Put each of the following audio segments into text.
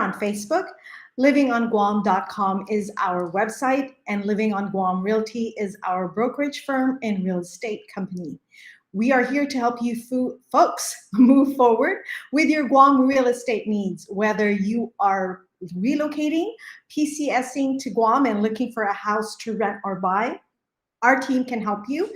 on Facebook. LivingOnGuam.com is our website, and Living on Guam Realty is our brokerage firm and real estate company. We are here to help you folks move forward with your Guam real estate needs, whether you are relocating, PCSing to Guam and looking for a house to rent or buy. Our team can help you.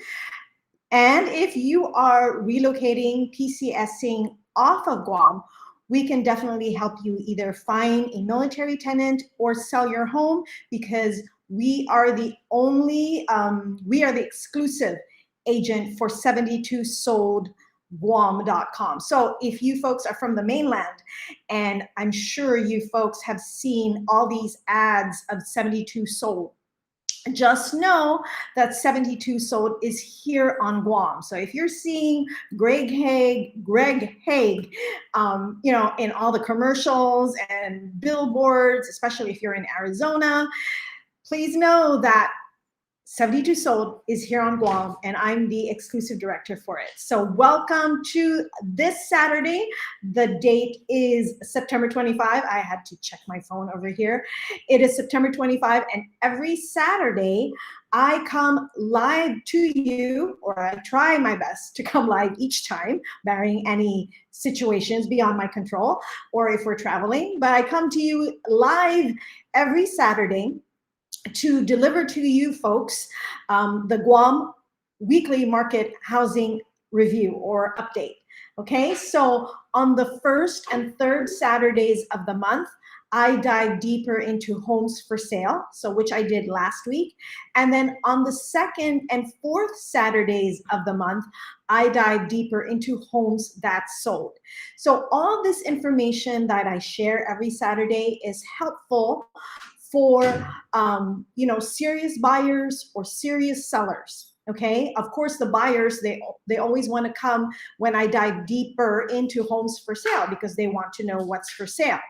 And if you are relocating, PCSing off of Guam, we can definitely help you either find a military tenant or sell your home, because we are the exclusive agent for 72soldguam.com. So if you folks are from the mainland, and I'm sure you folks have seen all these ads of 72 sold, just know that 72 Sold is here on Guam. So if you're seeing Greg Hague, in all the commercials and billboards, especially if you're in Arizona, please know that 72 Sold is here on Guam, and I'm the exclusive director for it. So welcome to this Saturday. The date is September 25. I had to check my phone over here. It is September 25, and every Saturday I come live to you, or I try my best to come live each time, barring any situations beyond my control, or if we're traveling. But I come to you live every Saturday to deliver to you folks the Guam weekly market housing review or update. Okay, so on the first and third Saturdays of the month, I dive deeper into homes for sale, so which I did last week. And then on the second and fourth Saturdays of the month, I dive deeper into homes that sold. So all this information that I share every Saturday is helpful for serious buyers or serious sellers. Okay, of course the buyers, they always want to come when I dive deeper into homes for sale, because they want to know what's for sale.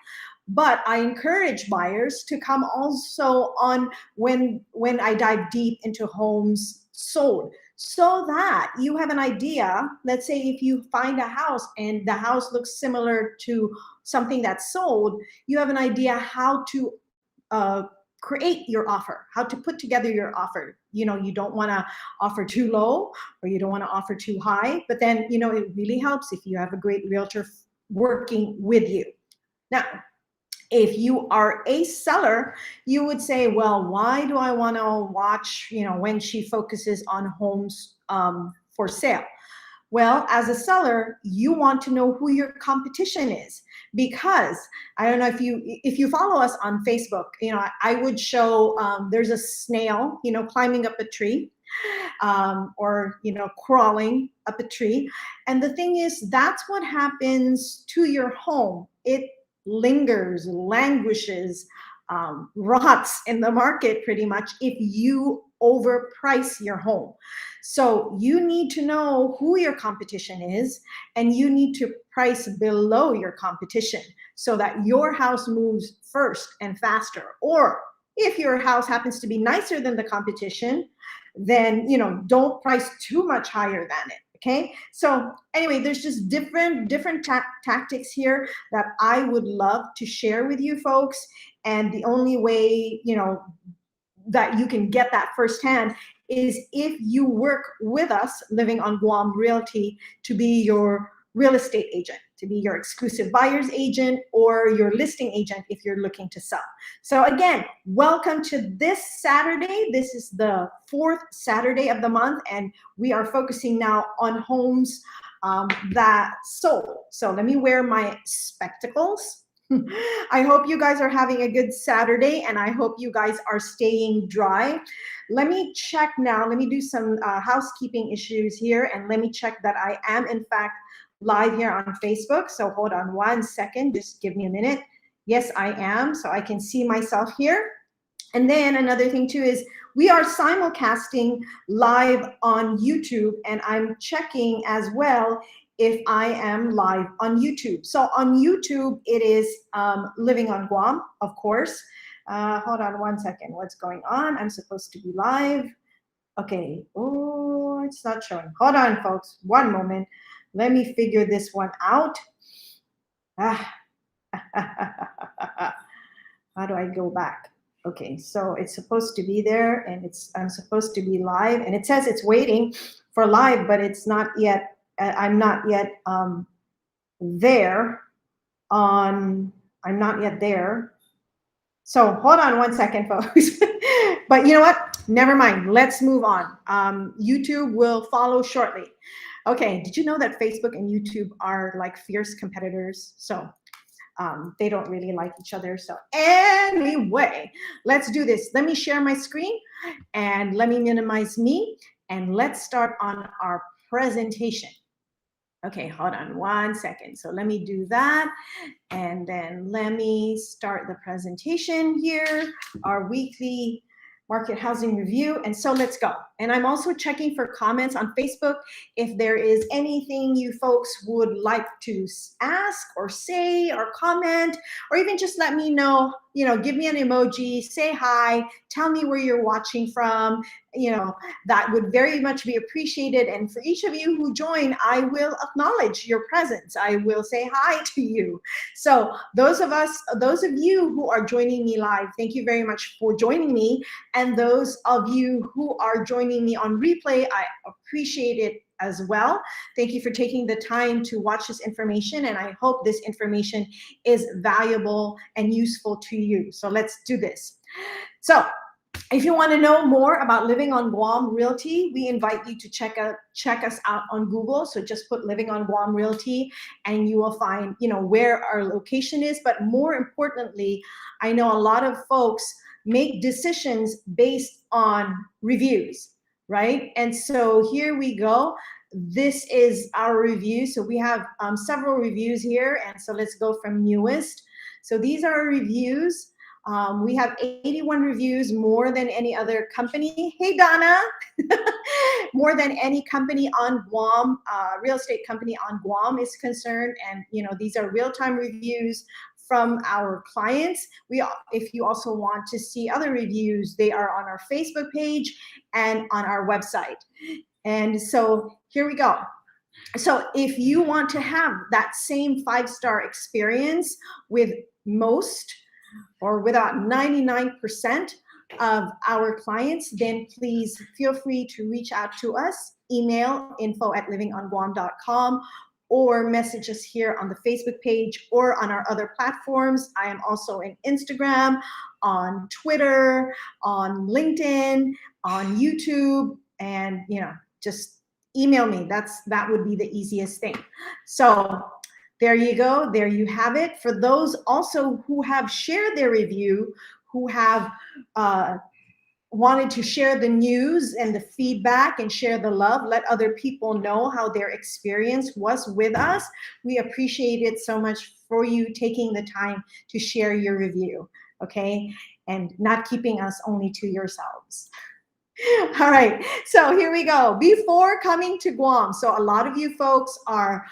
But I encourage buyers to come also on when I dive deep into homes sold, so that you have an idea. Let's say if you find a house and the house looks similar to something that's sold, you have an idea how to create your offer, how to put together your offer. You don't want to offer too low, or you don't want to offer too high, but then, it really helps if you have a great realtor working with you. Now, if you are a seller, you would say, well, why do I want to watch, when she focuses on homes for sale? Well, as a seller, you want to know who your competition is, because I don't know if you follow us on Facebook, I would show there's a snail, climbing up a tree, or crawling up a tree. And the thing is, that's what happens to your home. It lingers, languishes, rots in the market pretty much if you overprice your home. So you need to know who your competition is, and you need to price below your competition so that your house moves first and faster. Or if your house happens to be nicer than the competition, then don't price too much higher than it. Okay, so anyway, there's just different tactics here that I would love to share with you folks. And the only way, that you can get that firsthand is if you work with us, Living on Guam Realty, to be your real estate agent, to be your exclusive buyer's agent, or your listing agent if you're looking to sell. So again, welcome to this Saturday. This is the fourth Saturday of the month, and we are focusing now on homes that sold. So let me wear my spectacles. I hope you guys are having a good Saturday, and I hope you guys are staying dry. Let me check now. Let me do some housekeeping issues here, and let me check that I am in fact live here on Facebook. So hold on one second, just give me a minute. Yes, I am, so I can see myself here. And then another thing too is we are simulcasting live on YouTube, and I'm checking as well if I am live on YouTube. So on YouTube, it is Living on Guam, of course. Hold on one second, what's going on? I'm supposed to be live. Okay, oh, it's not showing. Hold on, folks, one moment. Let me figure this one out. How do I go back? Okay, so it's supposed to be there, and I'm supposed to be live, and it says it's waiting for live, but it's not yet. I'm not yet there on. I'm not yet there. So hold on one second, folks. But you know what? Never mind. Let's move on. YouTube will follow shortly. Okay, did you know that Facebook and YouTube are like fierce competitors? So they don't really like each other. So anyway, let's do this. Let me share my screen and let me minimize me, and let's start on our presentation. Okay, hold on one second. So let me do that. And then let me start the presentation here, our weekly market housing review. And so let's go. And I'm also checking for comments on Facebook. If there is anything you folks would like to ask or say or comment, or even just let me know, give me an emoji, say hi, tell me where you're watching from, that would very much be appreciated. And for each of you who join, I will acknowledge your presence. I will say hi to you. So those of you who are joining me live, thank you very much for joining me. And those of you who are joining me on replay, I appreciate it as well. Thank you for taking the time to watch this information, and I hope this information is valuable and useful to you. So let's do this. So if you want to know more about Living on Guam Realty, we invite you to check us out on Google. So just put Living on Guam Realty and you will find, where our location is. But more importantly, I know a lot of folks make decisions based on reviews, right? And so here we go. This is our review. So we have several reviews here. And so let's go from newest. So these are our reviews. We have 81 reviews, more than any other company. Hey, Donna. More than any company on Guam, real estate company on Guam is concerned. And, these are real-time reviews from our clients. If you also want to see other reviews, they are on our Facebook page and on our website. And so here we go. So if you want to have that same 5-star experience with most or without 99% of our clients, then please feel free to reach out to us. Email info@livingonguam.com or message us here on the Facebook page or on our other platforms. I am also in Instagram, on Twitter, on LinkedIn, on YouTube, and just email me. That would be the easiest thing. So there you go. There you have it. For those also who have shared their review, who have wanted to share the news and the feedback and share the love, let other people know how their experience was with us. We appreciate it so much for you taking the time to share your review, okay? And not keeping us only to yourselves. All right, so here we go. Before coming to Guam, so a lot of you folks are,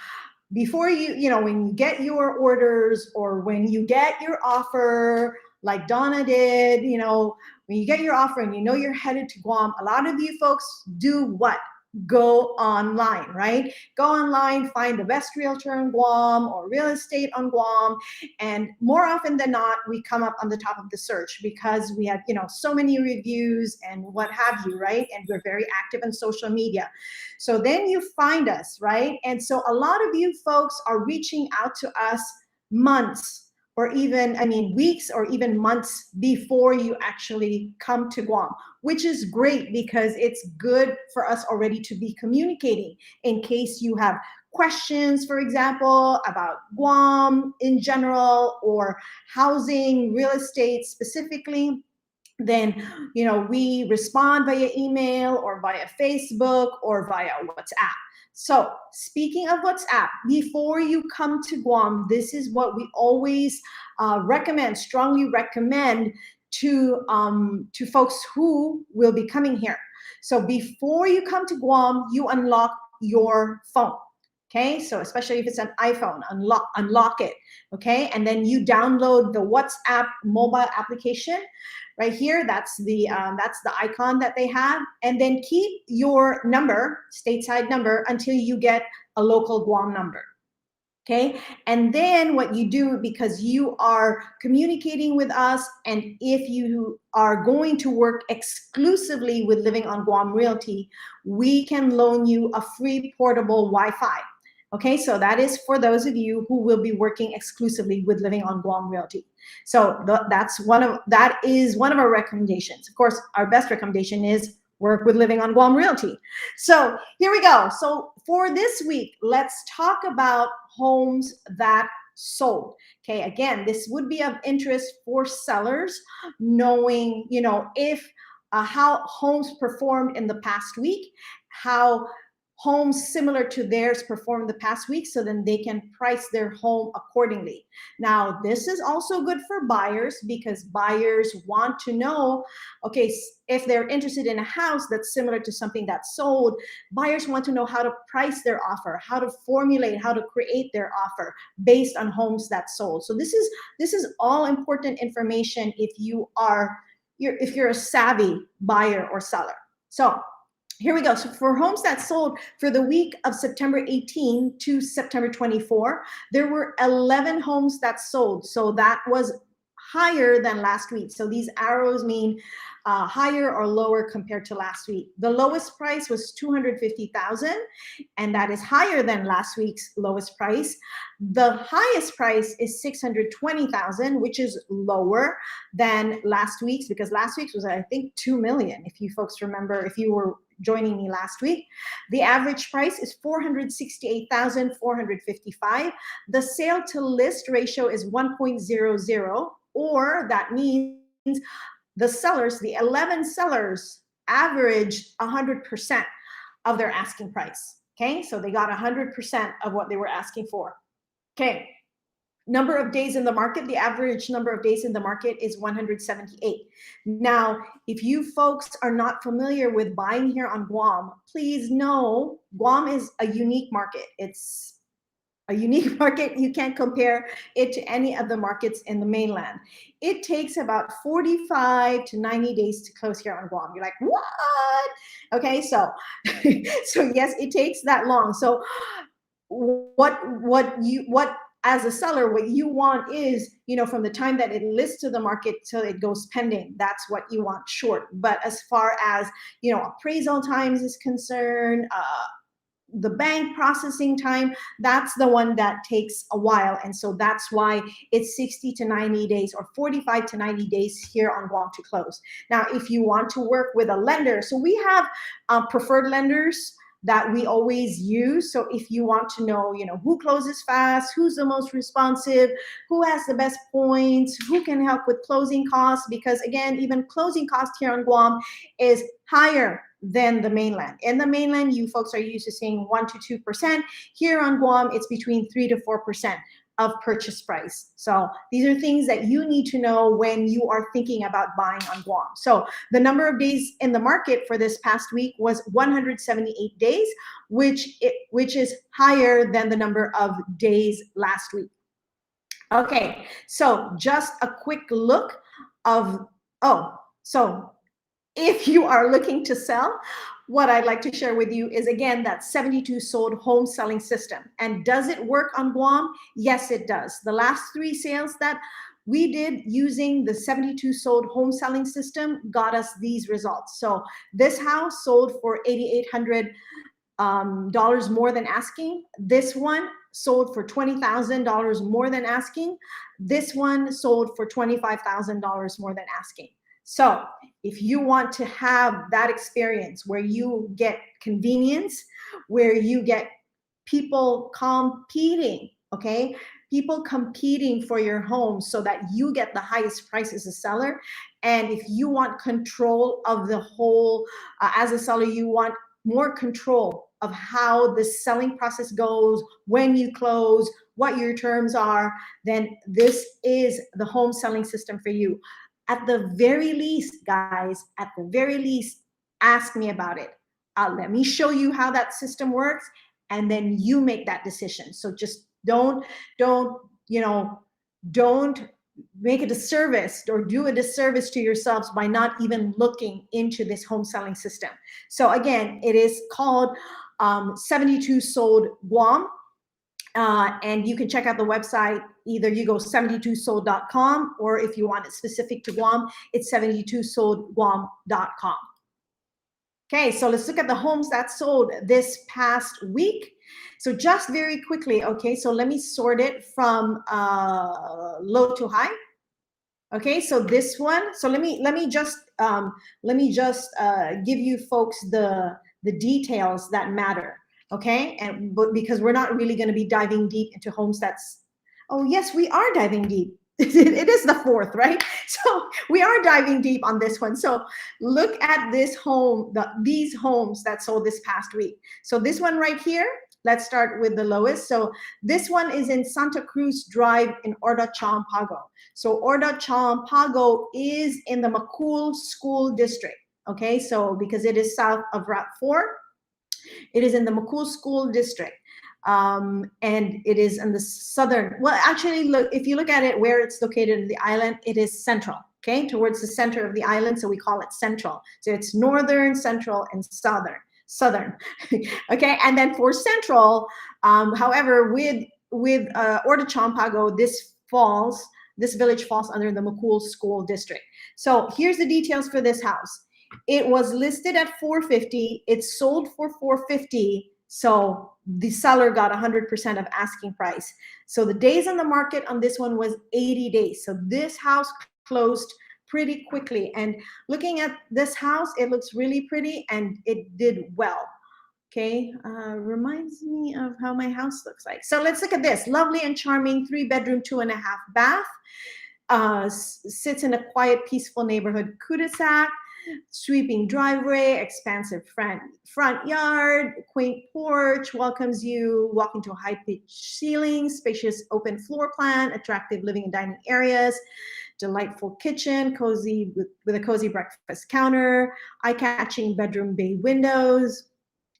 before when you get your orders or when you get your offer, like Donna did, when you get your offer and you're headed to Guam, a lot of you folks do what? Go online, right? Go online, find the best realtor in Guam or real estate on Guam. And more often than not, we come up on the top of the search because we have, so many reviews and what have you, right? And we're very active on social media. So then you find us, right? And so a lot of you folks are reaching out to us months or even, weeks or even months before you actually come to Guam, which is great because it's good for us already to be communicating in case you have questions, for example, about Guam in general or housing, real estate specifically. Then, we respond via email or via Facebook or via WhatsApp. So speaking of WhatsApp, before you come to Guam, this is what we always strongly recommend to folks who will be coming here. So before you come to Guam, you unlock your phone. Okay, so especially if it's an iPhone, unlock it, okay? And then you download the WhatsApp mobile application right here. That's the icon that they have. And then keep your number, stateside number, until you get a local Guam number. Okay, and then what you do, because you are communicating with us, and if you are going to work exclusively with Living on Guam Realty, we can loan you a free portable Wi-Fi. Okay, so that is for those of you who will be working exclusively with Living on Guam Realty. So that is one of our recommendations. Of course, our best recommendation is work with Living on Guam Realty. So here we go. So for this week, let's talk about homes that sold. Okay, again, this would be of interest for sellers, knowing, if how homes performed in the past week, how homes similar to theirs performed the past week, so then they can price their home accordingly. Now, this is also good for buyers, because buyers want to know, okay, if they're interested in a house that's similar to something that's sold, buyers want to know how to price their offer, how to formulate, how to create their offer based on homes that sold. So this is all important information if you're a savvy buyer or seller. So here we go. So for homes that sold for the week of September 18 to September 24, there were 11 homes that sold. So that was higher than last week. So these arrows mean higher or lower compared to last week. The lowest price was $250,000, and that is higher than last week's lowest price. The highest price is $620,000, which is lower than last week's, because last week's was, I think, $2 million. If you folks remember, if you were joining me last week. The average price is $468,455. The sale to list ratio is 1.00, or that means the 11 sellers averaged 100% of their asking price. Okay, so they got 100% of what they were asking for. Okay. Number of days in the market, the average number of days in the market is 178. Now, if you folks are not familiar with buying here on Guam, please know Guam is a unique market. It's a unique market. You can't compare it to any of the markets in the mainland. It takes about 45 to 90 days to close here on Guam. You're like, what? Okay, so yes, it takes that long. So what as a seller, what you want is, from the time that it lists to the market till it goes pending, that's what you want short. But as far as, appraisal times is concerned, the bank processing time, that's the one that takes a while. And so that's why it's 60 to 90 days or 45 to 90 days here on Guam to close. Now, if you want to work with a lender, so we have preferred lenders that we always use. So if you want to know, who closes fast, who's the most responsive, who has the best points, who can help with closing costs, because again, even closing costs here on Guam is higher than the mainland. In the mainland, you folks are used to seeing 1 to 2%. Here on Guam, it's between 3 to 4% of purchase price. So these are things that you need to know when you are thinking about buying on Guam. So the number of days in the market for this past week was 178 days, which is higher than the number of days last week. Okay, so just a quick look of, so if you are looking to sell, what I'd like to share with you is, again, that 72 sold home selling system. And does it work on Guam? Yes, it does. The last 3 sales that we did using the 72 sold home selling system got us these results. So this house sold for $8,800 more than asking. This one sold for $20,000 more than asking. This one sold for $25,000 more than asking. So if you want to have that experience where you get convenience, where you get people competing, okay? People competing for your home so that you get the highest price as a seller. And if you want control of the whole, as a seller, you want more control of how the selling process goes, when you close, what your terms are, then this is the home selling system for you. At the very least, guys, at the very least, ask me about it. Let me show you how that system works, and then you make that decision. So just don't make a disservice or do a disservice to yourselves by not even looking into this home selling system. So again, it is called 72 Sold Guam. And you can check out the website. Either you go 72sold.com, or if you want it specific to Guam, it's 72soldguam.com. Okay, so let's look at the homes that sold this past week. So just very quickly, okay, so let me sort it from low to high. Okay, so this one. So let me just give you folks the details that matter. Okay, and because we're not really going to be diving deep into homes that's. Oh yes, we are diving deep. It is the 4th, right? So we are diving deep on this one. So look at this home, these homes that sold this past week. So this one right here. Let's start with the lowest. So this one is in Santa Cruz Drive in Orda Champago. So Orda Champago is in the Macul School District. Okay, so because it is south of Route 4, it is in the Macul School District. And it is in the southern, well, actually, look, if you look at it where it's located in the island, it is central, okay, towards the center of the island. So we call it central. So it's northern, central, and southern. Okay, and then for central, however, with Orda Champago, this village falls under the Macul School District. So here's the details for this house. It was listed at $450. It sold for $450. So the seller got 100% of asking price. So the days on the market on this one was 80 days. So this house closed pretty quickly. And looking at this house, it looks really pretty and it did well. Okay, reminds me of how my house looks like. So let's look at this. Lovely and charming 3-bedroom, 2.5 bath. Sits in a quiet, peaceful neighborhood cul-de-sac. Sweeping driveway, expansive front yard, quaint porch welcomes you. Walk into a high-pitched ceiling, spacious open floor plan, attractive living and dining areas, delightful kitchen, cozy with a cozy breakfast counter, eye-catching bedroom bay windows,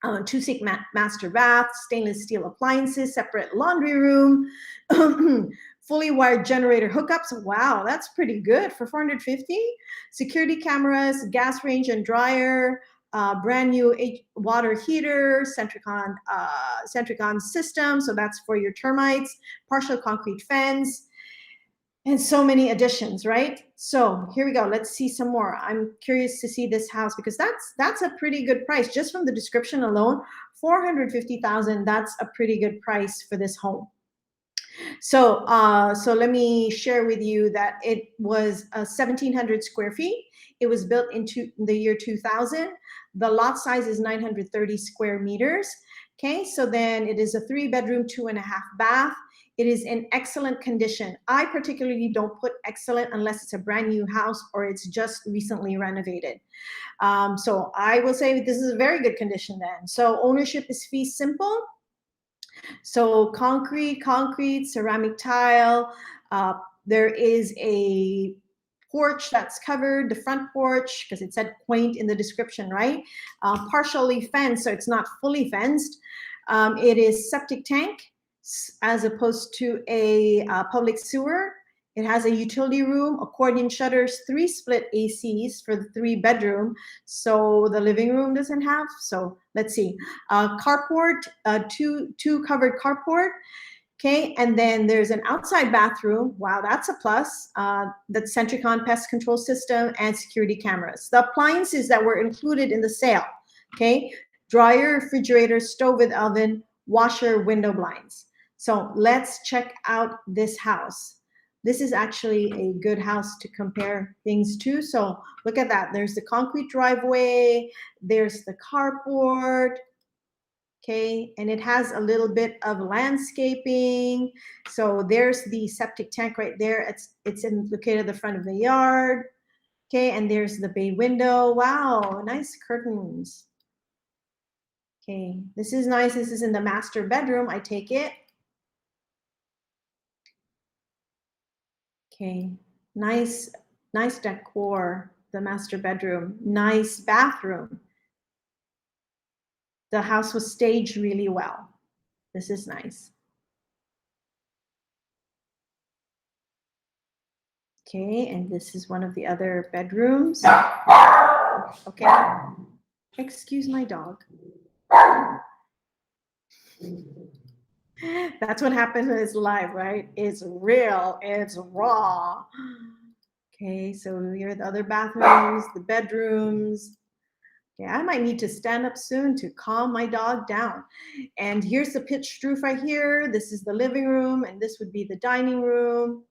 2-seat master bath, stainless steel appliances, separate laundry room, fully wired generator hookups. Wow, that's pretty good for $450. Security cameras, gas range and dryer, brand new water heater, Centricon system, so that's for your termites, partial concrete fence, and so many additions, right? So here we go. Let's see some more. I'm curious to see this house because that's a pretty good price. Just from the description alone, $450,000, that's a pretty good price for this home. So let me share with you that it was 1,700 square feet. It was built into the year 2000. The lot size is 930 square meters. Okay, so then it is a 3-bedroom, 2.5 bath. It is in excellent condition. I particularly don't put excellent unless it's a brand new house or it's just recently renovated. So I will say this is a very good condition then. So ownership is fee simple. So concrete, ceramic tile. There is a porch that's covered, the front porch, because it said quaint in the description, right? Partially fenced, so it's not fully fenced. It is septic tank as opposed to a public sewer. It has a utility room, accordion shutters, 3 split ACs for the 3-bedroom. So the living room doesn't have. So let's see. Carport, two covered carport. Okay, and then there's an outside bathroom. Wow, that's a plus. That's Centricon pest control system and security cameras. The appliances that were included in the sale. Okay, dryer, refrigerator, stove with oven, washer, window blinds. So let's check out this house. This is actually a good house to compare things to. So look at that. There's the concrete driveway. There's the carport. Okay, and it has a little bit of landscaping. So there's the septic tank right there. It's located at the front of the yard. Okay, and there's the bay window. Wow, nice curtains. Okay, this is nice. This is in the master bedroom, I take it. Okay, nice decor, the master bedroom, nice bathroom. The house was staged really well. This is nice. Okay, and this is one of the other bedrooms. Okay, excuse my dog. That's what happens when it's live, right? It's real, it's raw. Okay, so here are the other bathrooms, the bedrooms. Okay, I might need to stand up soon to calm my dog down. And here's the pitched roof right here. This is the living room, and this would be the dining room.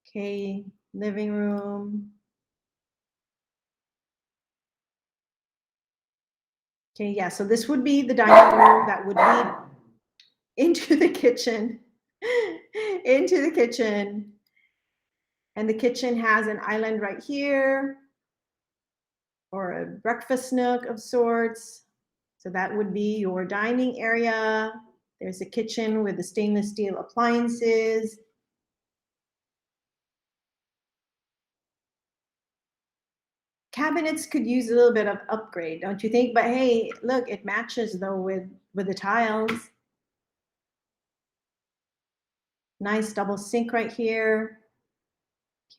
Okay, living room. Okay, yeah, so this would be the dining room that would lead into the kitchen, into the kitchen. And the kitchen has an island right here, or a breakfast nook of sorts. So that would be your dining area. There's a kitchen with the stainless steel appliances. Cabinets could use a little bit of upgrade, don't you think? But hey, look, it matches though with the tiles. Nice double sink right here.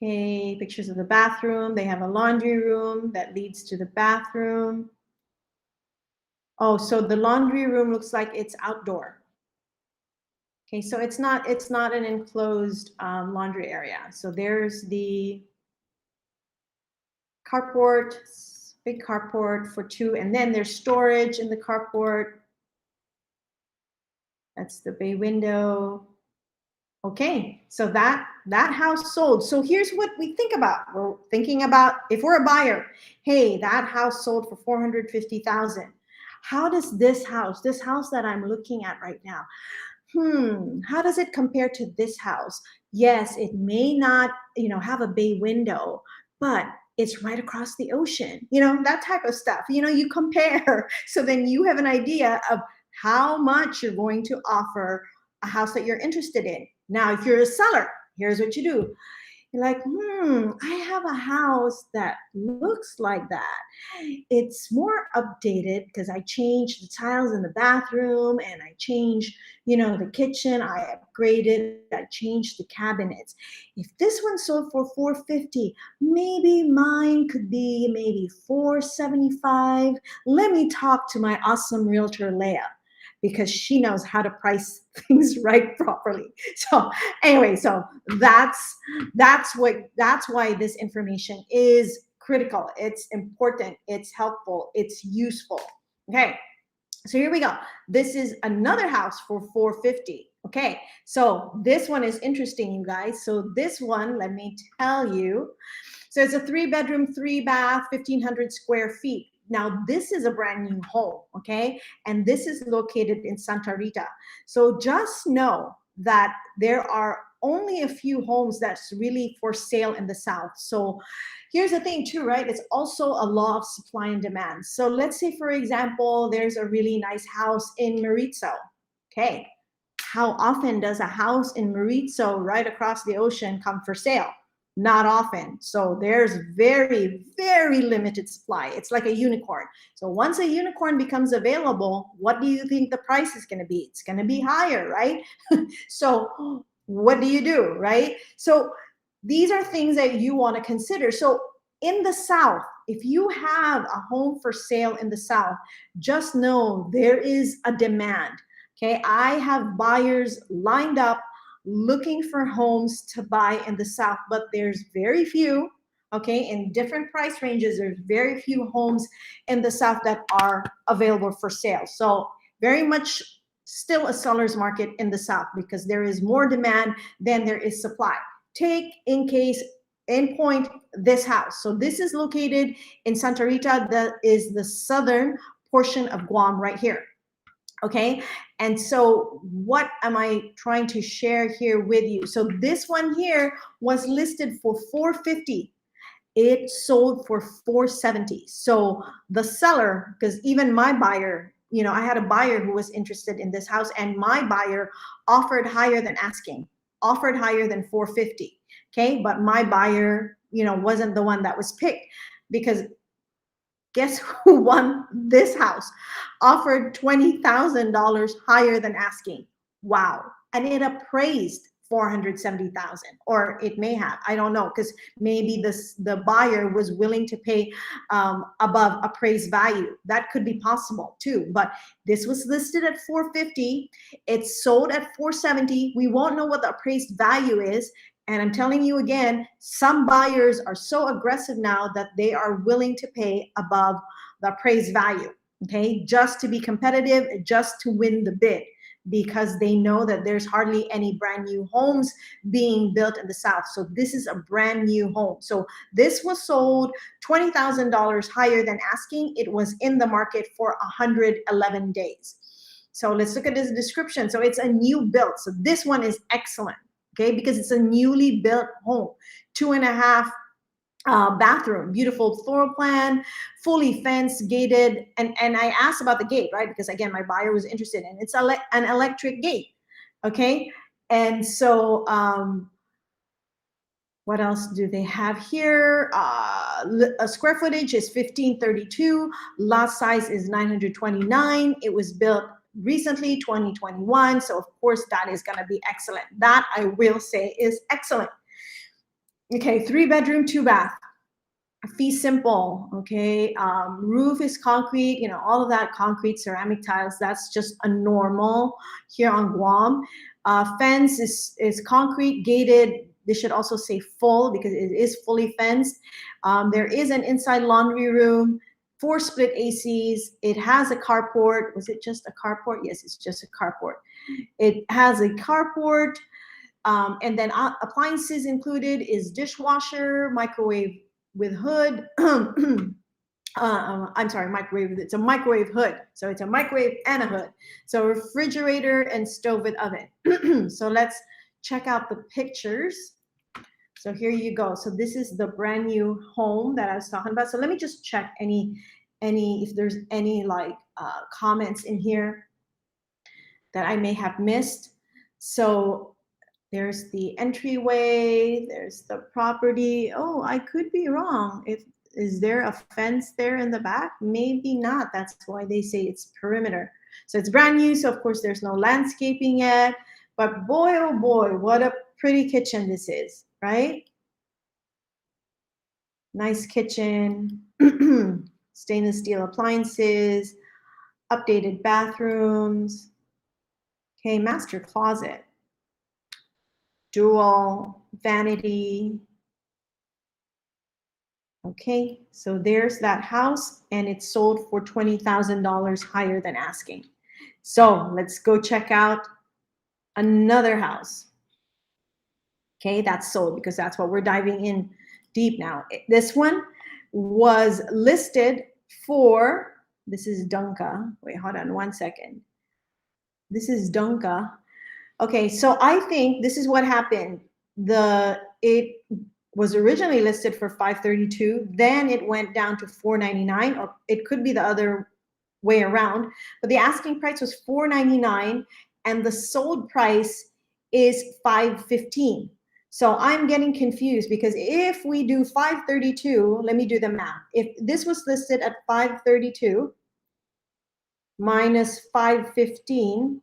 Okay, pictures of the bathroom. They have a laundry room that leads to the bathroom. Oh, so the laundry room looks like it's outdoor. Okay, so it's not an enclosed laundry area. So there's the carport, big carport for two, and then there's storage in the carport. That's the bay window. Okay, so that house sold. So here's what we think about. We're thinking about, if we're a buyer, hey, that house sold for $450,000. How does this house that I'm looking at right now, how does it compare to this house? Yes, it may not, have a bay window, but it's right across the ocean, that type of stuff. You compare. So then you have an idea of how much you're going to offer a house that you're interested in. Now, if you're a seller, here's what you do. You're like, I have a house that looks like that. It's more updated because I changed the tiles in the bathroom and I changed, the kitchen. I upgraded, I changed the cabinets. If this one sold for $450, maybe mine could be maybe $475. Let me talk to my awesome realtor, Leah, because she knows how to price things right properly. So anyway, so that's why this information is critical. It's important, it's helpful, it's useful. Okay, so here we go. This is another house for $450. Okay, so this one is interesting, you guys. So this one, let me tell you. So it's a 3-bedroom, 3-bath, 1,500 square feet. Now, this is a brand new home, okay? And this is located in Santa Rita. So just know that there are only a few homes that's really for sale in the South. So here's the thing too, right? It's also a law of supply and demand. So let's say, for example, there's a really nice house in Maritzo, okay? How often does a house in Maritzo right across the ocean come for sale? Not often. So there's very, very limited supply. It's like a unicorn. So once a unicorn becomes available, what do you think the price is going to be? It's going to be higher, right? So what do you do, right? So these are things that you want to consider. So in the South, if you have a home for sale in the South, just know there is a demand. Okay, I have buyers lined up looking for homes to buy in the South, but there's very few, okay, in different price ranges. There's very few homes in the South that are available for sale. So very much still a seller's market in the South because there is more demand than there is supply. Take in point this house. So this is located in Santa Rita. That is the southern portion of Guam right here. Okay, and so what am I trying to share here with you? So this one here was listed for $450. It sold for $470. So the seller, because even my buyer, I had a buyer who was interested in this house, and my buyer offered higher than asking, offered higher than $450. Okay, but my buyer, wasn't the one that was picked, because guess who won this house? Offered $20,000 higher than asking. Wow. And it appraised 470,000, or it may have, I don't know, because maybe the buyer was willing to pay above appraised value. That could be possible too, but this was listed at 450. It's sold at 470. We won't know what the appraised value is. And I'm telling you again, some buyers are so aggressive now that they are willing to pay above the appraised value, okay, just to be competitive, just to win the bid, because they know that there's hardly any brand new homes being built in the South. So this is a brand new home. So this was sold $20,000 higher than asking. It was in the market for 111 days. So let's look at this description. So it's a new build. So this one is excellent, okay, because it's a newly built home, 2.5 bathroom, beautiful floor plan, fully fenced, gated. And I asked about the gate, right? Because again, my buyer was interested in it's an electric gate, okay? And so what else do they have here? A square footage is 1532. Lot size is 929. It was built recently, 2021. So of course that is gonna be excellent. That I will say is excellent. Okay, 3-bedroom, 2-bath. Fee simple, okay. Roof is concrete, you know, all of that concrete, ceramic tiles. That's just a normal here on Guam. Fence is concrete, gated. This should also say full because it is fully fenced. There is an inside laundry room, 4 split ACs. It has a carport. Was it just a carport? Yes, it's just a carport. It has a carport. And then appliances included is dishwasher, microwave with hood. I'm sorry, microwave. It's a microwave hood. So it's a microwave and a hood. So refrigerator and stove with oven. So let's check out the pictures. So here you go. So this is the brand new home that I was talking about. So let me just check if there's any like comments in here that I may have missed. So there's the entryway, there's the property. Oh, I could be wrong. Is there a fence there in the back? Maybe not. That's why they say it's perimeter. So it's brand new, so of course there's no landscaping yet. But boy, oh boy, what a pretty kitchen this is, right? Nice kitchen, stainless steel appliances, updated bathrooms. Okay, master closet. Dual vanity. Okay, so there's that house, and it's sold for $20,000 higher than asking. So let's go check out another house. Okay, that's sold because that's what we're diving in deep now. This one was listed for, this is Dunka. Wait, hold on one second. This is Dunka. Okay, so I think this is what happened. It was originally listed for $532, then it went down to $499, or it could be the other way around. But the asking price was $499, and the sold price is $515. So I'm getting confused because if we do $532, let me do the math. If this was listed at $532 minus $515.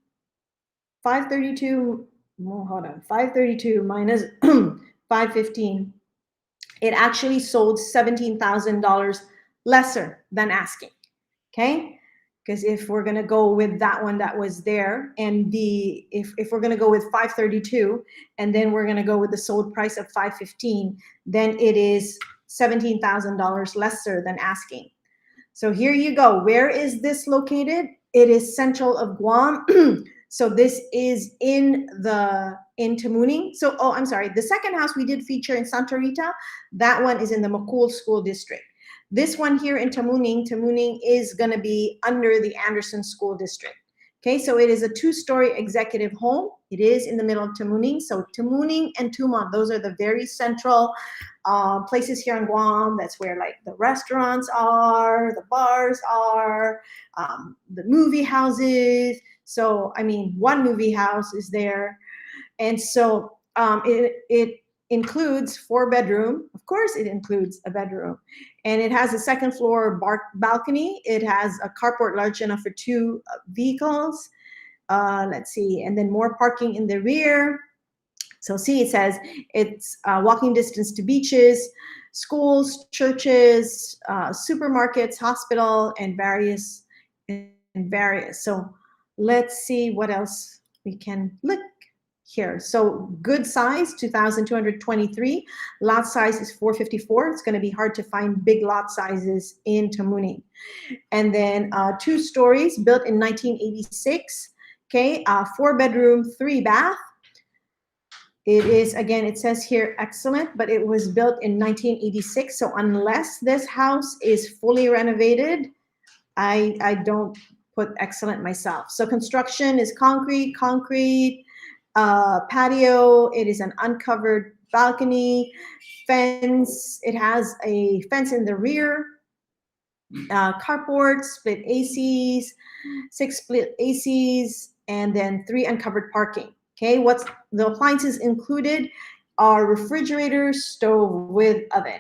532, hold on, 532 minus 515, it actually sold $17,000 lesser than asking, okay? Because if we're gonna go with that one that was there, and if we're gonna go with 532, and then we're gonna go with the sold price of 515, then it is $17,000 lesser than asking. So here you go. Where is this located? It is central of Guam. So this is in Tamuning. So, oh, I'm sorry. The second house we did feature in Santa Rita, that one is in the Macul School District. This one here in Tamuning is going to be under the Anderson School District. Okay, so it is a 2-story executive home. It is in the middle of Tamuning. So Tamuning and Tumon, those are the very central places here in Guam. That's where like the restaurants are, the bars are, the movie houses. So, I mean, one movie house is there. And so it includes 4-bedroom. Of course, it includes a bedroom. And it has a 2nd floor balcony. It has a carport large enough for 2 vehicles. Let's see. And then more parking in the rear. So see, it says it's walking distance to beaches, schools, churches, supermarkets, hospital, and various. So let's see what else we can look here. So good size, 2,223. Lot size is 454. It's going to be hard to find big lot sizes in Tamuning. And then 2 stories, built in 1986. Okay, 4-bedroom, 3-bath. It is, again, it says here excellent, but it was built in 1986. So unless this house is fully renovated, I don't put excellent myself. So construction is concrete, patio. It is an uncovered balcony, fence. It has a fence in the rear, carport, split ACs, 6 split ACs, and then 3 uncovered parking. Okay, what's the appliances included are refrigerator, stove with oven.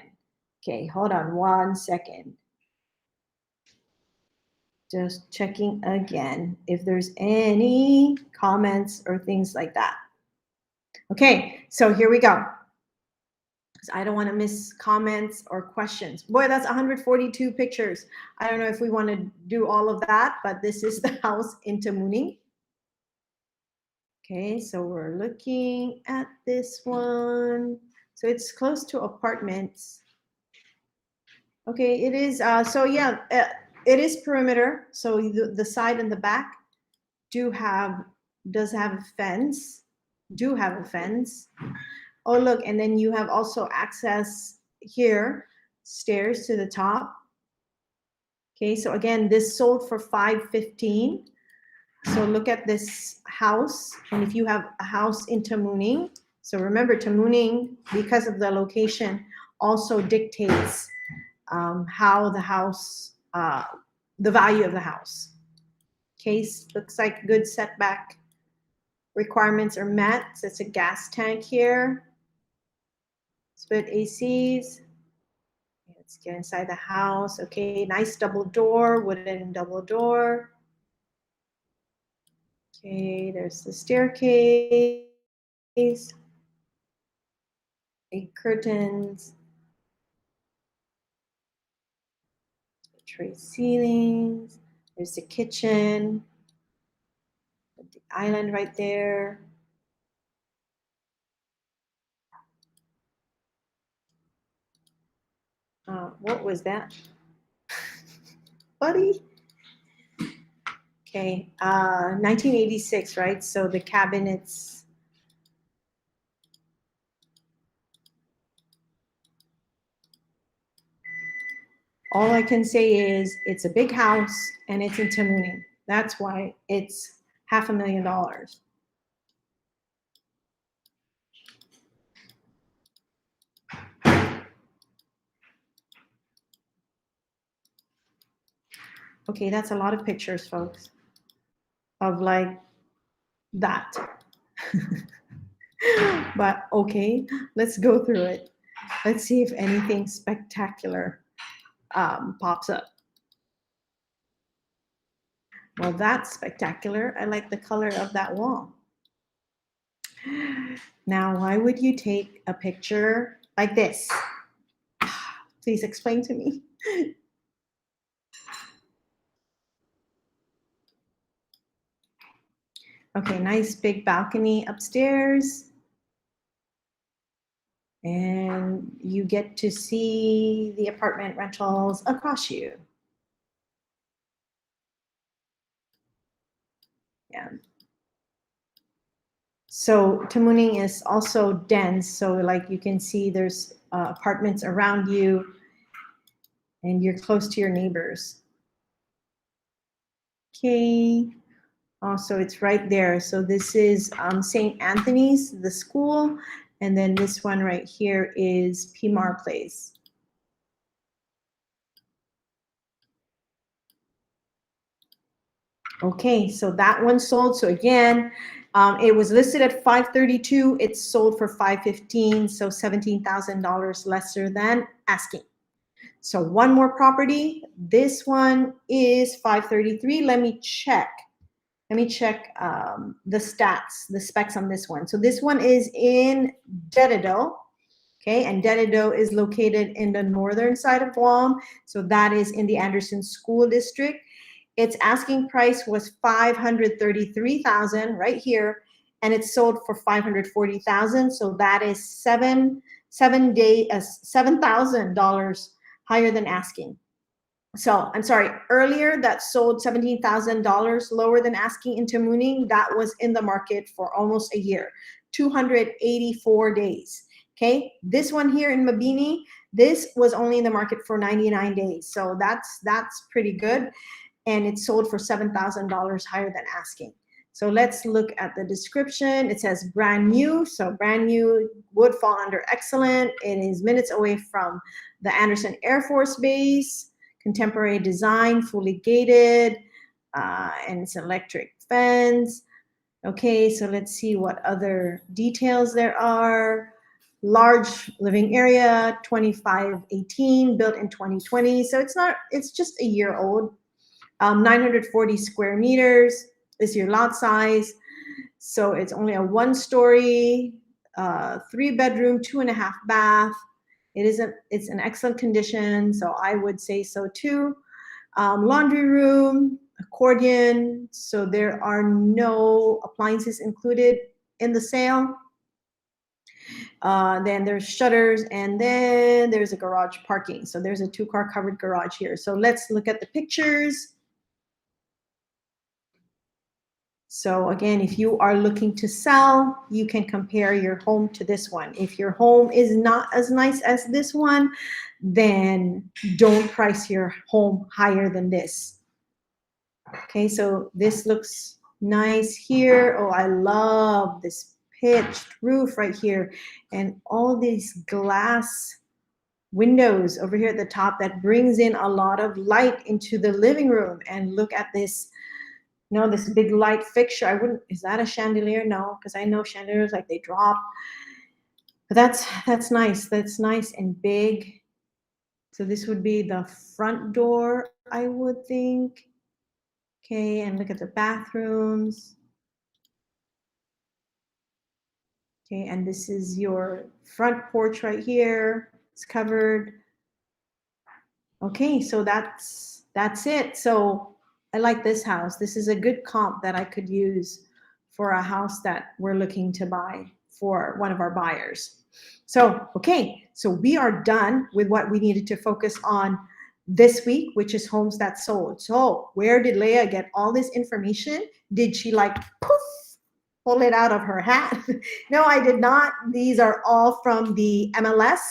Okay, hold on 1 second. Just checking again if there's any comments or things like that. Okay, so here we go. Because I don't want to miss comments or questions. Boy, that's 142 pictures. I don't know if we want to do all of that, but this is the house in Tamuning. Okay, so we're looking at this one. So it's close to apartments. Okay, it is. So yeah, it is perimeter. So the side and the back does have a fence. Do have a fence. Oh look, and then you have also access here, stairs to the top. Okay, so again, this sold for $515. So look at this house, and if you have a house in Tamuning, so remember Tamuning, because of the location, also dictates how the house, the value of the house. Case looks like good setback requirements are met. So it's a gas tank here, split ACs. Let's get inside the house. Okay, nice double door, wooden double door. Okay, there's the staircase, big curtains, tray ceilings. There's the kitchen, the island right there. What was that, buddy? Okay, 1986, right? So the cabinets. All I can say is it's a big house and it's in Tamuning. That's why it's $500,000. Okay, that's a lot of pictures, folks, of like that. But okay, let's go through it. Let's see if anything spectacular pops up. Well, that's spectacular. I like the color of that wall. Now, why would you take a picture like this? Please explain to me. Okay, nice big balcony upstairs. And you get to see the apartment rentals across you. Yeah. So Tamuning is also dense. So like you can see there's apartments around you and you're close to your neighbors. Okay. Also, it's right there. So this is St. Anthony's, the school. And then this one right here is Pimar Place. Okay, so that one sold. So again, it was listed at $532. It's sold for $515, so $17,000 lesser than asking. So one more property. This one is $533. Let me check let me check the stats, the specs on this one. So this one is in Dededo. Okay, and Dededo is located in the northern side of Guam. So that is in the Anderson School District. Its asking price was $533,000 right here, and it's sold for $540,000. So that is $7,000 higher than asking. So I'm sorry, earlier that sold $17,000 lower than asking in Tamuning. That was in the market for almost a year, 284 days. Okay, this one here in Mabini, this was only in the market for 99 days. So that's pretty good. And it sold for $7,000 higher than asking. So let's look at the description. It says brand new. So brand new would fall under excellent. It is minutes away from the Anderson Air Force Base. Contemporary design, fully gated, and it's electric fence. Okay, so let's see what other details there are. Large living area, 2518, built in 2020. So it's just a year old. 940 square meters is your lot size. So it's only a 1-story, 3-bedroom, 2.5 bath. It's an excellent condition, so I would say so too. Laundry room, accordion, so there are no appliances included in the sale. Then there's shutters, and then there's a garage parking. So there's a 2-car covered garage here. So let's look at the pictures. So again, if you are looking to sell, you can compare your home to this one. If your home is not as nice as this one, then don't price your home higher than this. Okay, so this looks nice here. Oh, I love this pitched roof right here and all these glass windows over here at the top that brings in a lot of light into the living room. And look at this. No, this big light fixture. Is that a chandelier? No, because I know chandeliers, like, they drop. But that's nice. That's nice and big. So this would be the front door, I would think. Okay, and look at the bathrooms. Okay, and this is your front porch right here. It's covered. Okay, so that's it. So I like this house. This is a good comp that I could use for a house that we're looking to buy for one of our buyers. So, okay, so we are done with what we needed to focus on this week, which is homes that sold. So where did Leah get all this information? Did she, like, poof, pull it out of her hat? No, I did not. These are all from the MLS.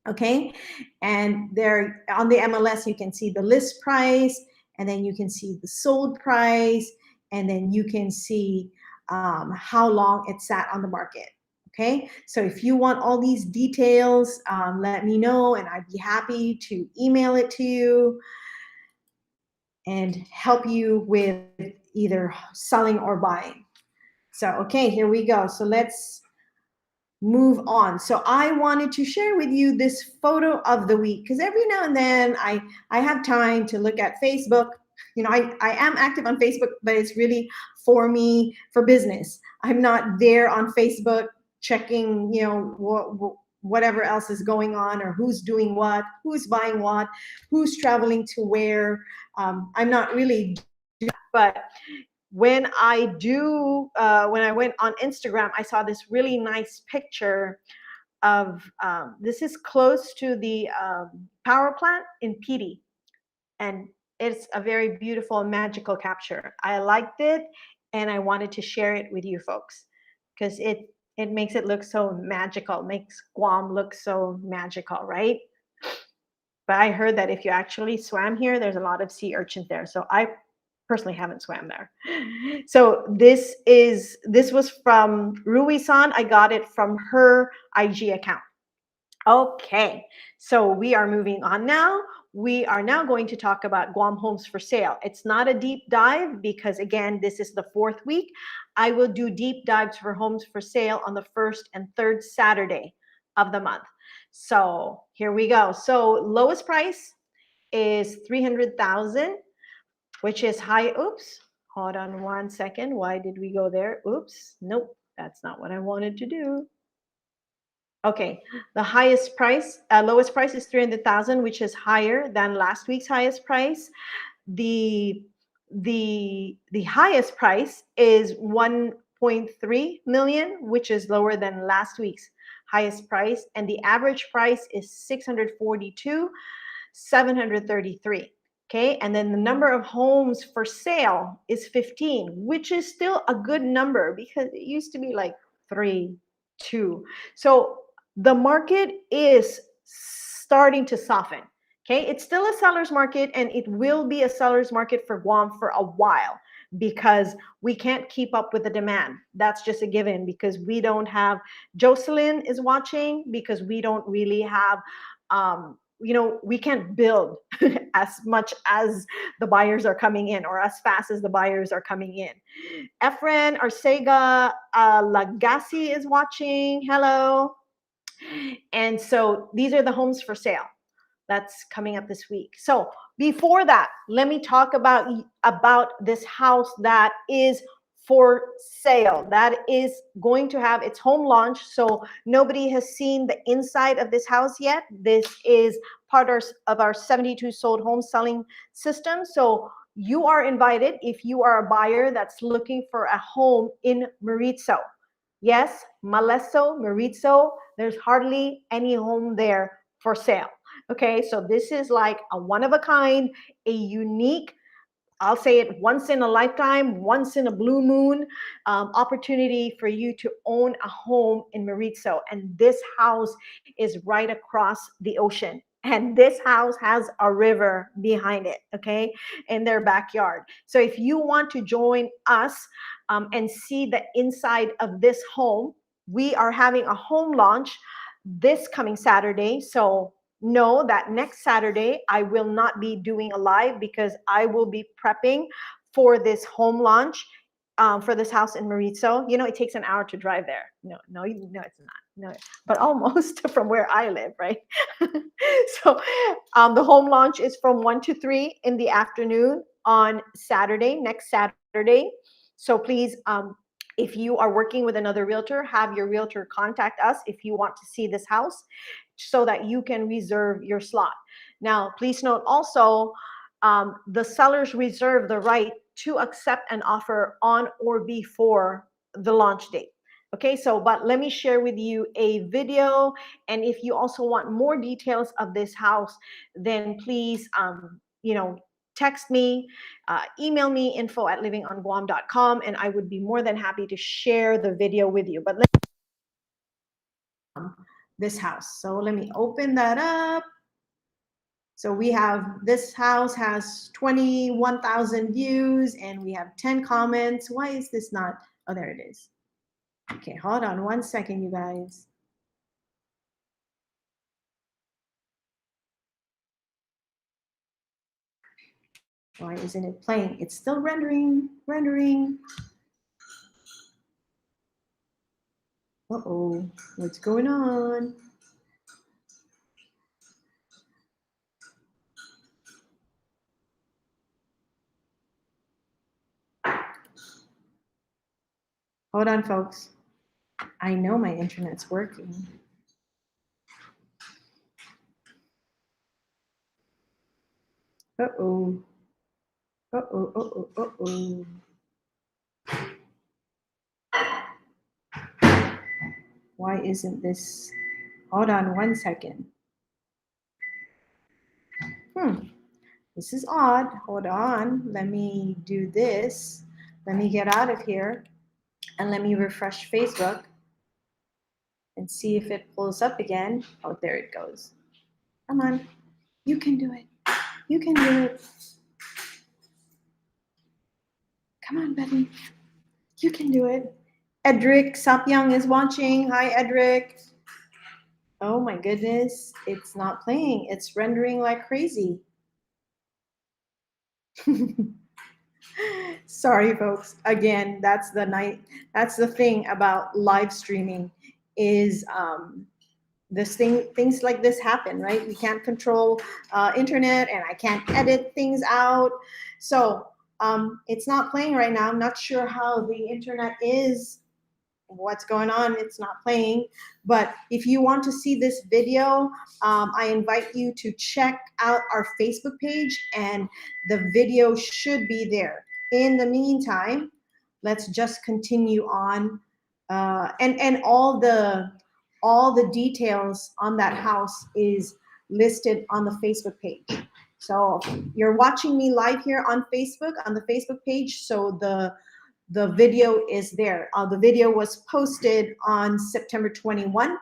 Okay, and there on the MLS, you can see the list price, and then you can see the sold price, and then you can see how long it sat on the market. Okay, so if you want all these details, let me know, and I'd be happy to email it to you and help you with either selling or buying. So, okay, here we go. So let's move on. So I wanted to share with you this photo of the week, because every now and then I have time to look at Facebook. You know, I am active on Facebook, but it's really for me, for business. I'm not there on Facebook checking, you know, whatever else is going on, or who's doing what, who's buying what, who's traveling to where. I'm not really doing that, but when I went on Instagram, I saw this really nice picture of, this is close to the power plant in PD. And it's a very beautiful and magical capture. I liked it, and I wanted to share it with you folks because it makes it look so magical, makes Guam look so magical, right? But I heard that if you actually swam here, there's a lot of sea urchins there. So I personally haven't swam there. So this was from Rui-san. I got it from her IG account. Okay, so we are moving on now. We are now going to talk about Guam homes for sale. It's not a deep dive because, again, this is the 4th week. I will do deep dives for homes for sale on the 1st and 3rd Saturday of the month. So here we go. So lowest price is $300,000, which is high. Oops, Hold on one second. Why did we go there? Oops. Nope. That's not what I wanted to do. Okay. The highest price, lowest price is 300,000, which is higher than last week's highest price. The highest price is 1.3 million, which is lower than last week's highest price, and the average price is 642,733. Okay, and then the number of homes for sale is 15, which is still a good number because it used to be like 3, 2. So the market is starting to soften. Okay, it's still a seller's market, and it will be a seller's market for Guam for a while because we can't keep up with the demand. That's just a given because we don't have, Jocelyn is watching because we don't really have, we can't build as much as the buyers are coming in or as fast as the buyers are coming in. Efren Arcega Lagasi is watching. Hello. And so these are the homes for sale that's coming up this week. So before that, let me talk about this house that is for sale, that is going to have its home launch. So nobody has seen the inside of this house yet. This is part of our 72 sold home selling system. So you are invited if you are a buyer that's looking for a home in Maritzo. Yes, Malesso, Maritzo, there's hardly any home there for sale. Okay, so this is like a one of a kind, a unique, I'll say it, once in a lifetime, once in a blue moon opportunity for you to own a home in Maritzo. And this house is right across the ocean. And this house has a river behind it, okay, in their backyard. So if you want to join us and see the inside of this home, we are having a home launch this coming Saturday. So know that next Saturday, I will not be doing a live because I will be prepping for this home launch for this house in Maritzo. You know, it takes an hour to drive there. No, it's not. No, but almost from where I live, right? So the home launch is from 1 to 3 in the afternoon on Saturday, next Saturday. So please, if you are working with another realtor, have your realtor contact us if you want to see this house so that you can reserve your slot. Now, please note also, the sellers reserve the right to accept an offer on or before the launch date. Okay, so, but let me share with you a video. And if you also want more details of this house, then please, text me, email me, info@livingonguam.com, and I would be more than happy to share the video with you. But this house. So let me open that up. So we have, this house has 21,000 views and we have 10 comments. Why is this not? Oh, there it is. Okay, hold on one second, you guys. Why isn't it playing? It's still rendering. Uh-oh, what's going on? Hold on, folks. I know my internet's working. Uh-oh. Why isn't this? Hold on one second. This is odd. Hold on. Let me do this. Let me get out of here and let me refresh Facebook and see if it pulls up again. Oh, there it goes. Come on. You can do it. You can do it. Come on, Betty. You can do it. Edric Sapyang is watching. Hi, Edric. Oh my goodness. It's not playing. It's rendering like crazy. Sorry, folks. Again, that's the thing about live streaming is things like this happen, right? We can't control internet, and I can't edit things out. So It's not playing right now. I'm not sure how the internet is, what's going on. It's not playing. But if you want to see this video, I invite you to check out our Facebook page, and the video should be there. In the meantime, let's just continue on, and all the details on that house is listed on the Facebook page. So you're watching me live here on Facebook, on the Facebook page. So the video is there. The video was posted on September 21.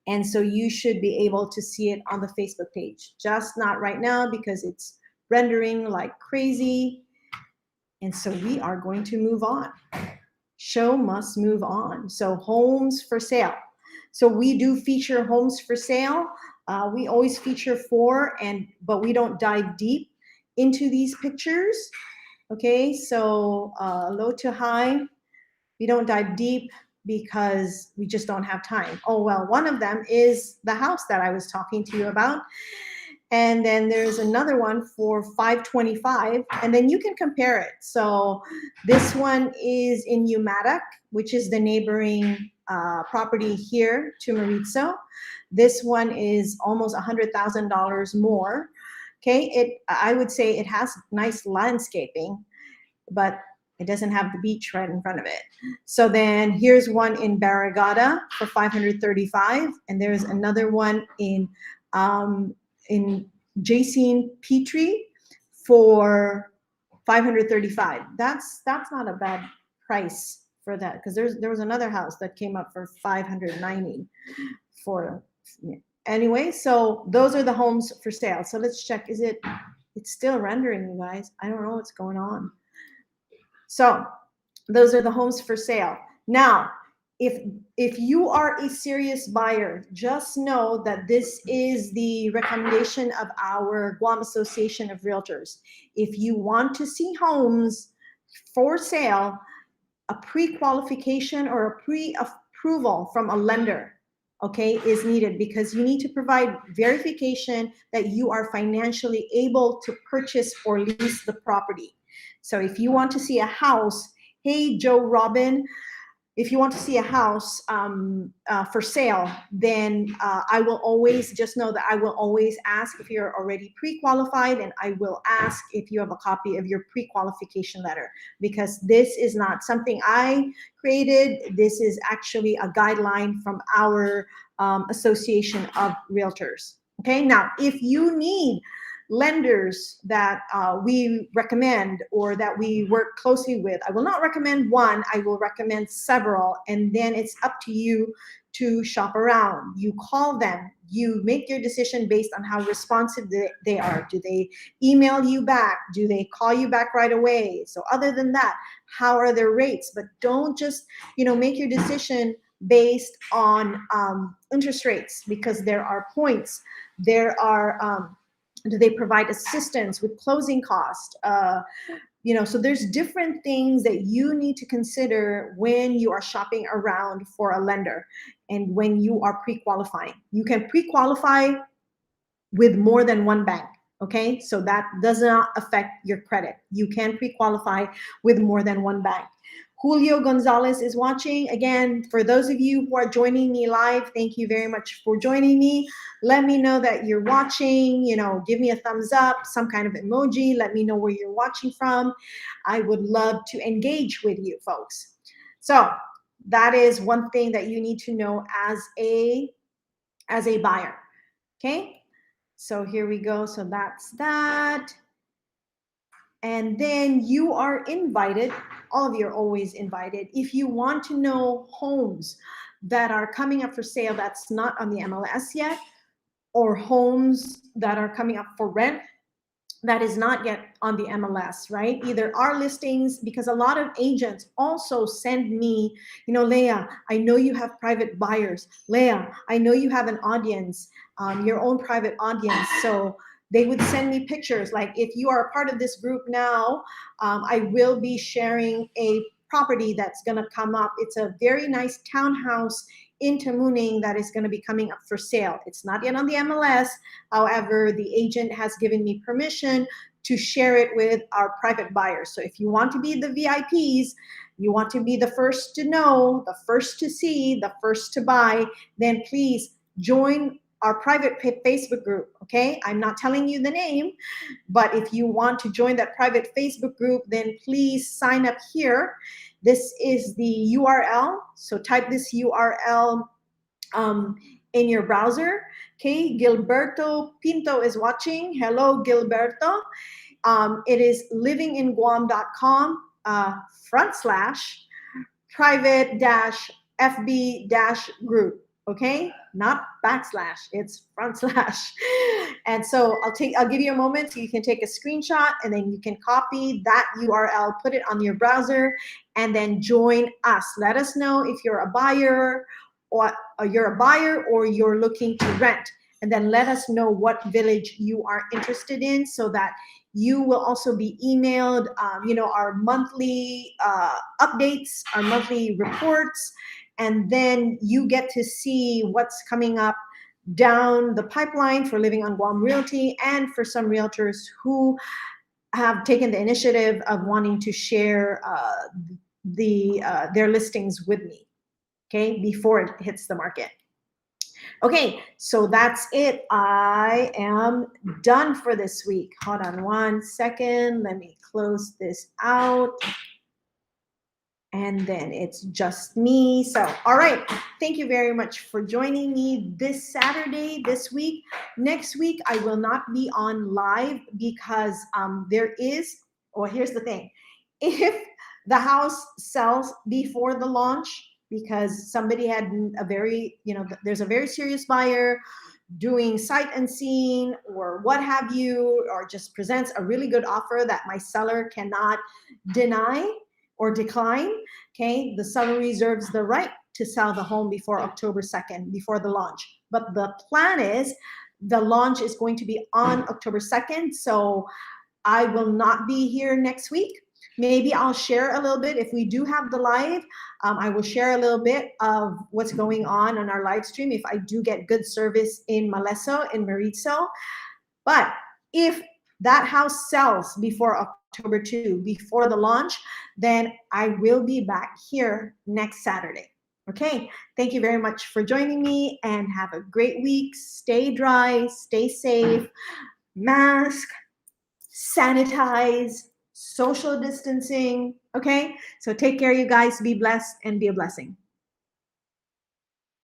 And so you should be able to see it on the Facebook page. Just not right now because it's rendering like crazy. And so we are going to move on. Show must move on. So homes for sale. So we do feature homes for sale. We always feature 4, but we don't dive deep into these pictures. Okay, so low to high, we don't dive deep because we just don't have time. Oh, well, one of them is the house that I was talking to you about. And then there's another one for $525, and then you can compare it. So this one is in Umatic, which is the neighboring property here to Maritzo. This one is almost $100,000 more. Okay, I would say it has nice landscaping, but it doesn't have the beach right in front of it. So then here's one in Barragata for $535, and there's another one in Jacine Petrie for $535. That's not a bad price for that, because there was another house that came up for $590 for. Anyway, so those are the homes for sale. So let's check. It's still rendering, you guys. I don't know what's going on. So those are the homes for sale. Now, if you are a serious buyer, just know that this is the recommendation of our Guam Association of Realtors. If you want to see homes for sale, a pre-qualification or a pre-approval from a lender, okay, is needed, because you need to provide verification that you are financially able to purchase or lease the property. So if you want to see a house, hey, Joe Robin, if you want to see a house for sale, then I will always, just know that I will always ask if you're already pre-qualified, and I will ask if you have a copy of your pre-qualification letter, because this is not something I created. This is actually a guideline from our Association of Realtors. Okay, now if you need lenders that we recommend or that we work closely with, I will not recommend one, I will recommend several, and then it's up to you to shop around. You call them, you make your decision based on how responsive they are. Do they email you back? Do they call you back right away? So other than that, how are their rates? But don't just, make your decision based on interest rates, because there are points. There are do they provide assistance with closing costs? So there's different things that you need to consider when you are shopping around for a lender and when you are pre-qualifying. You can pre-qualify with more than one bank, okay? So that does not affect your credit. You can pre-qualify with more than one bank. Julio Gonzalez is watching. Again, for those of you who are joining me live, thank you very much for joining me. Let me know that you're watching, give me a thumbs up, some kind of emoji. Let me know where you're watching from. I would love to engage with you folks. So that is one thing that you need to know as a buyer, okay? So here we go. So that's that. And then you are invited, all of you are always invited, if you want to know homes that are coming up for sale that's not on the MLS yet, or homes that are coming up for rent that is not yet on the MLS, right? Either our listings, because a lot of agents also send me, Leah, I know you have private buyers. Leah, I know you have an audience, your own private audience. So they would send me pictures. Like, if you are a part of this group now, I will be sharing a property that's going to come up. It's a very nice townhouse in Tamuning that is going to be coming up for sale. It's not yet on the MLS. However, the agent has given me permission to share it with our private buyers. So if you want to be the VIPs, you want to be the first to know, the first to see, the first to buy, then please join our private Facebook group, okay? I'm not telling you the name, but if you want to join that private Facebook group, then please sign up here. This is the URL. So type this URL in your browser, okay? Gilberto Pinto is watching. Hello, Gilberto. It is livinginguam.com /private-FB-group. Okay, not backslash, it's front slash. And so I'll give you a moment so you can take a screenshot, and then you can copy that URL, put it on your browser, and then join us. Let us know if you're a buyer or you're looking to rent, and then let us know what village you are interested in, so that you will also be emailed our monthly updates, our monthly reports, and then you get to see what's coming up down the pipeline for Living on Guam Realty, and for some realtors who have taken the initiative of wanting to share their listings with me, okay, before it hits the market. Okay, so that's it. I am done for this week. Hold on one second. Let me close this out. And then it's just me. So, all right. Thank you very much for joining me this Saturday, this week. Next week, I will not be on live because here's the thing. If the house sells before the launch, because somebody had there's a very serious buyer doing sight unseen or what have you, or just presents a really good offer that my seller cannot deny or decline, okay, the seller reserves the right to sell the home before October 2nd, before the launch. But the plan is the launch is going to be on October 2nd, so I will not be here next week. Maybe I'll share a little bit. If we do have the live, I will share a little bit of what's going on our live stream if I do get good service in Maleso, in Maritzo. But if that house sells before October 2, before the launch, then I will be back here next Saturday. Okay, thank you very much for joining me, and have a great week. Stay dry, stay safe, mask, sanitize, social distancing. Okay, so take care, you guys. Be blessed and be a blessing.